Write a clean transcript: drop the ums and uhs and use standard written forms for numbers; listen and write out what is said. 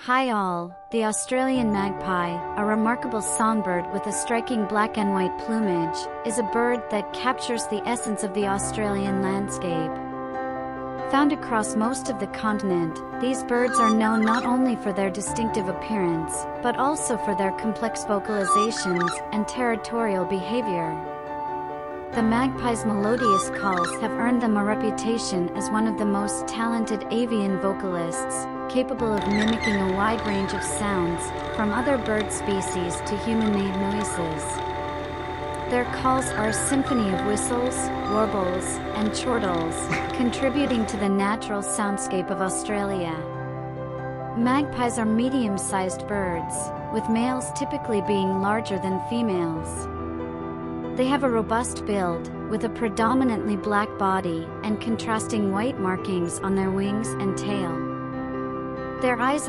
Hi all, the Australian magpie, a remarkable songbird with a striking black and white plumage, is a bird that captures the essence of the Australian landscape. Found across most of the continent, these birds are known not only for their distinctive appearance, but also for their complex vocalizations and territorial behavior. The magpie's melodious calls have earned them a reputation as one of the most talented avian vocalists, capable of mimicking a wide range of sounds, from other bird species to human-made noises. Their calls are a symphony of whistles, warbles, and chortles, contributing to the natural soundscape of Australia. Magpies are medium-sized birds, with males typically being larger than females. They have a robust build, with a predominantly black body and contrasting white markings on their wings and tail. Their eyes